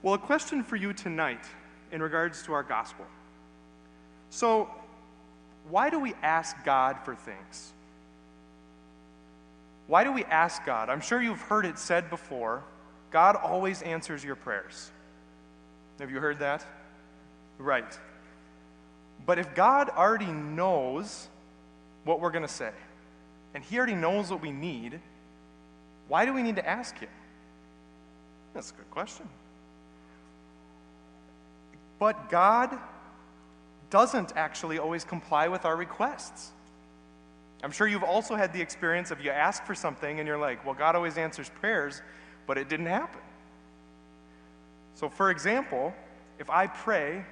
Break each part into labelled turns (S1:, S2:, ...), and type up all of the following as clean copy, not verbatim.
S1: Well, a question for you tonight in regards to our gospel. So, why do we ask God for things? Why do we ask God? I'm sure you've heard it said before, God always answers your prayers. Have you heard that? Right. But if God already knows what we're going to say, and He already knows what we need, why do we need to ask Him? That's a good question. But God doesn't actually always comply with our requests. I'm sure you've also had the experience of you ask for something and you're like, well, God always answers prayers, but it didn't happen. So for example, if I pray,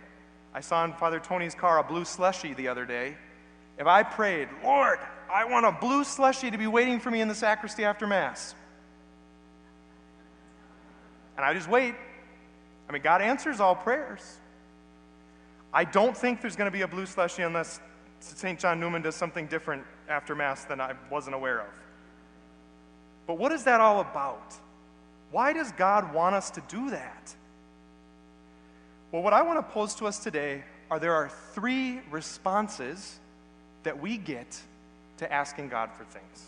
S1: I saw in Father Tony's car a blue slushie the other day. If I prayed, Lord, I want a blue slushie to be waiting for me in the sacristy after Mass. And I just wait. I mean, God answers all prayers. I don't think there's going to be a blue slushie unless St. John Neumann does something different after Mass than I wasn't aware of. But what is that all about? Why does God want us to do that? Well, what I want to pose to us today there are 3 responses that we get to asking God for things.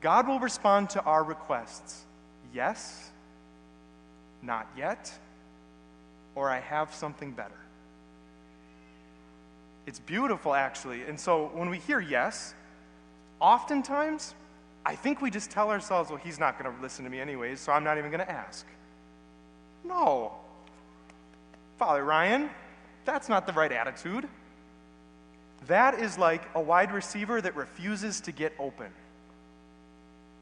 S1: God will respond to our requests, yes, not yet, or I have something better. It's beautiful, actually. And so when we hear yes, oftentimes, I think we just tell ourselves, well, He's not going to listen to me anyways, so I'm not even going to ask. No. Father Ryan, that's not the right attitude. That is like a wide receiver that refuses to get open.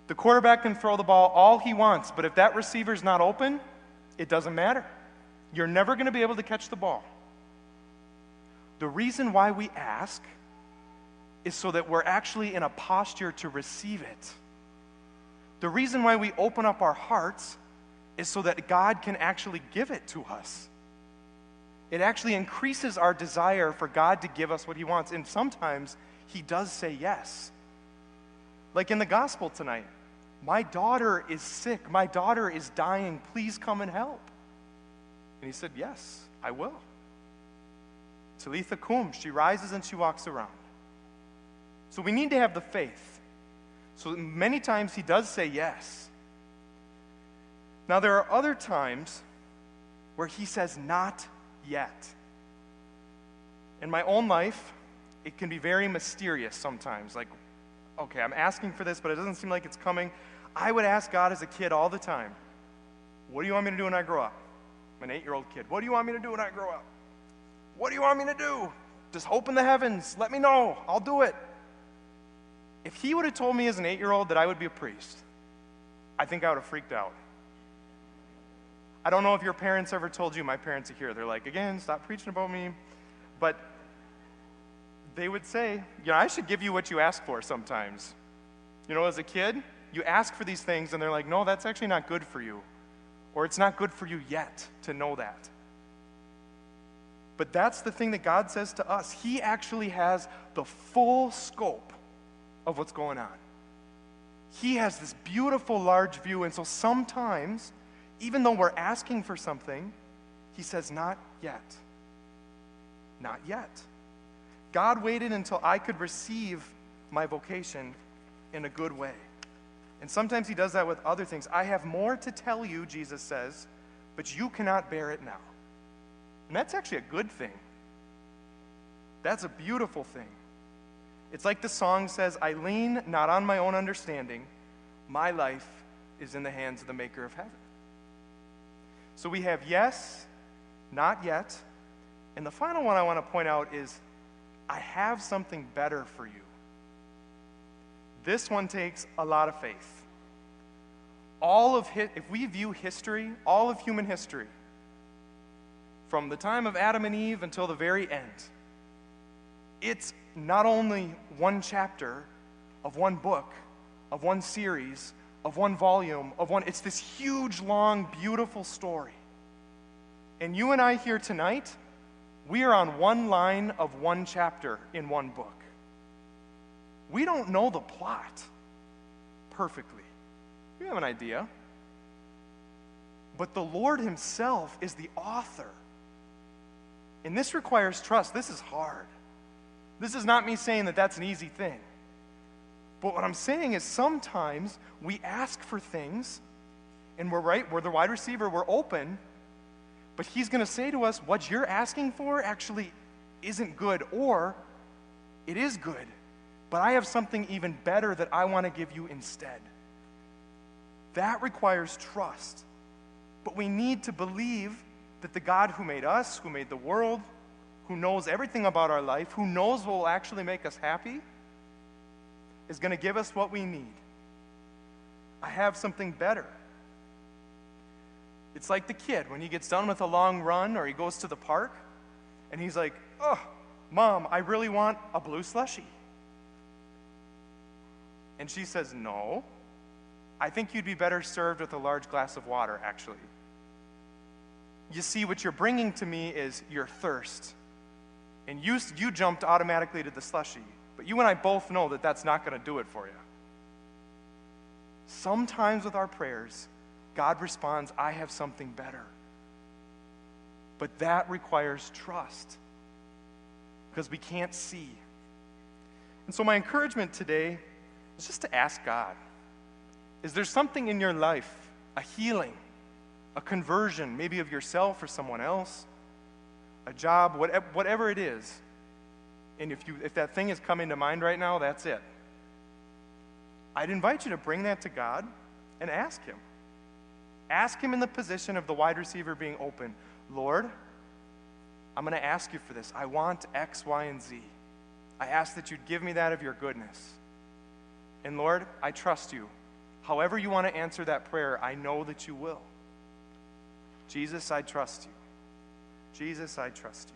S1: The quarterback can throw the ball all he wants, but if that receiver's not open, it doesn't matter. You're never going to be able to catch the ball. The reason why we ask is so that we're actually in a posture to receive it. The reason why we open up our hearts is so that God can actually give it to us. It actually increases our desire for God to give us what He wants. And sometimes He does say yes. Like in the gospel tonight, my daughter is sick. My daughter is dying. Please come and help. And He said, yes, I will. Talitha cum, she rises and she walks around. So we need to have the faith. So many times He does say yes. Now there are other times where He says not yet. In my own life, it can be very mysterious sometimes. Like, okay, I'm asking for this, but it doesn't seem like it's coming. I would ask God as a kid all the time, what do you want me to do when I grow up? I'm an 8-year-old kid. What do you want me to do when I grow up? What do you want me to do? Just hope in the heavens. Let me know. I'll do it. If He would have told me as an 8-year-old that I would be a priest, I think I would have freaked out. I don't know if your parents ever told you. My parents are here. They're like, again, stop preaching about me. But they would say, I should give you what you ask for sometimes. As a kid, you ask for these things, and they're like, no, that's actually not good for you. Or it's not good for you yet to know that. But that's the thing that God says to us. He actually has the full scope of what's going on. He has this beautiful large view, and so sometimes, even though we're asking for something, He says, not yet. Not yet. God waited until I could receive my vocation in a good way. And sometimes He does that with other things. I have more to tell you, Jesus says, but you cannot bear it now. And that's actually a good thing. That's a beautiful thing. It's like the song says, I lean not on my own understanding. My life is in the hands of the Maker of heaven. So we have yes, not yet. And the final one I want to point out is, I have something better for you. This one takes a lot of faith. If we view history, all of human history, from the time of Adam and Eve until the very end, it's not only one chapter of one book, of one series, of one volume, it's this huge, long, beautiful story. And you and I here tonight, we are on one line of one chapter in one book. We don't know the plot perfectly. We have an idea. but the Lord himself is the author. And this requires trust. This is hard. This is not me saying that that's an easy thing. But what I'm saying is sometimes we ask for things, and we're the wide receiver, we're open, but he's going to say to us, what you're asking for actually isn't good, or it is good, but I have something even better that I want to give you instead. That requires trust. But we need to believe that the God who made us, who made the world, who knows everything about our life, who knows what will actually make us happy, is going to give us what we need. I have something better. It's like the kid when he gets done with a long run or he goes to the park and he's like, oh, Mom, I really want a blue slushie. And she says, no, I think you'd be better served with a large glass of water, actually. You see, what you're bringing to me is your thirst. And you jumped automatically to the slushie. But you and I both know that that's not going to do it for you. Sometimes with our prayers, God responds, I have something better. But that requires trust, because we can't see. And so my encouragement today is just to ask God, is there something in your life, a healing, a conversion, maybe of yourself or someone else, a job, whatever it is, and if that thing is coming to mind right now, that's it. I'd invite you to bring that to God and ask him. Ask him in the position of the wide receiver being open. Lord, I'm going to ask you for this. I want X, Y, and Z. I ask that you'd give me that of your goodness. And Lord, I trust you. However you want to answer that prayer, I know that you will. Jesus, I trust you. Jesus, I trust you.